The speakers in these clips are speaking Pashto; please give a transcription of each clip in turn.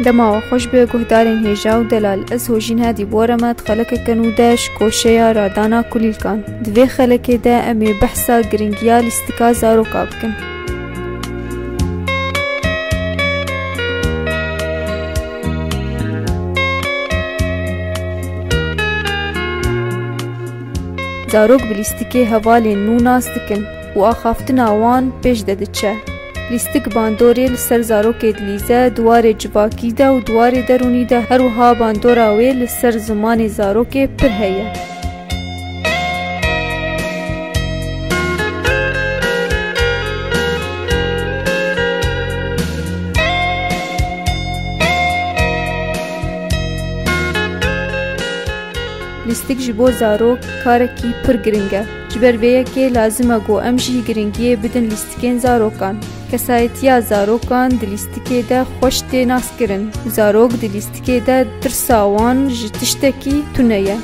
دما خوش به گهدارین هیجا و دلال از هوجین هادی بورمت خلق کنودش کوشیا رادانا کلیل کان دوی خلق ده امی بحثا گرینگیا لیستکا زارو کابکن. زاروک بلیستیکی حوالی نو ناس دکن و آخافتنا وان پیش ددچه. لیستک باندوری لسر زاروک دلیزه دوار جواکی ده و دوار درونی ده هروها باندوراوی لسر زمان زاروک پر هیه. لیستک جبو زاروک کارکی پر گرنگه. جبر ویه که لازمه گو امجی گرنگیه بدن لیستکین زاروکان. کسایتیا زاروکان دلیستکی ده خوش ده ناس کرن. زاروک دلیستکی ده ترساوان جتشتکی تونیه.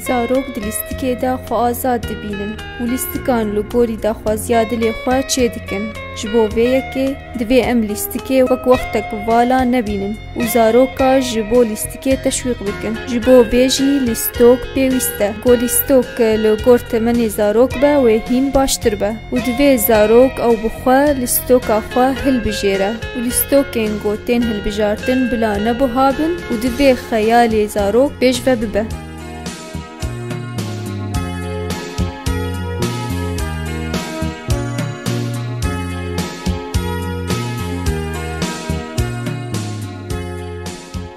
زاروک دلیستکی ده خو آزاد دبینن و لیستکان لگوری ده خوازیاد لی خواه چه دکن. جبو ویه که دوی ام لیستکی وقتک والا نبینن و زاروکا جبو لیستکی تشویق بکن. جبو ویجی لیستوک پیوسته. گو لیستوک لگور تمن زاروک با و هین باشتر با و دوی زاروک او بخواه لیستوکا خواه هل بجیره و لیستوکین گو تین هل بجارتن بلا نبو هابن و دوی خیال زاروک بیج و ببه.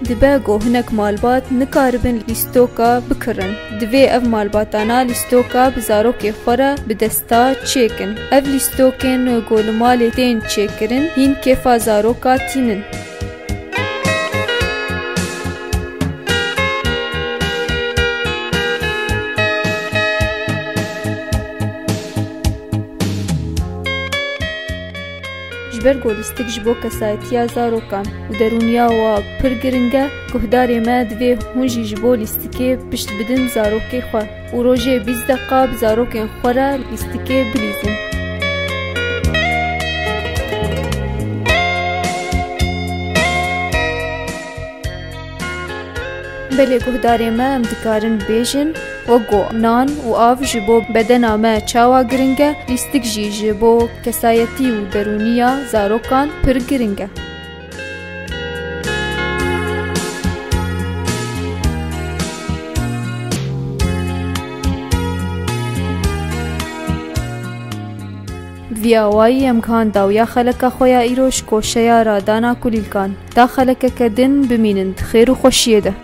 دبه گو هنک مالبات نکاربن لیستوکا بکرن. دوی اف مالباتانا لیستوکا بزاروک خورا بدستا چیکن. اف لیستوکن گول مال تین چیکرن هین کفا زاروکا تینن. جبر گولیستک جبو کسایتیا زاروکان و درونیا و پرگرنگه گهداری ما دوی هونجی جبو لیستکی پشت بدن زاروکی خواه و روژه 20 دقیقه بزاروکین خورا لیستکی بلیزن. بله گهداری ما ام دکارن بیجن و گو نان و آف جبو بدنا ما چاوا گرنگه لیستک جی جبو کسایتی و درونیا زاروکان پر گرنگه. ویاوایی امکان داویا خلق خویا ایروش کوشیا رادانا کلیل کان دا خلق کدن بمینند خیر و خوشیه ده.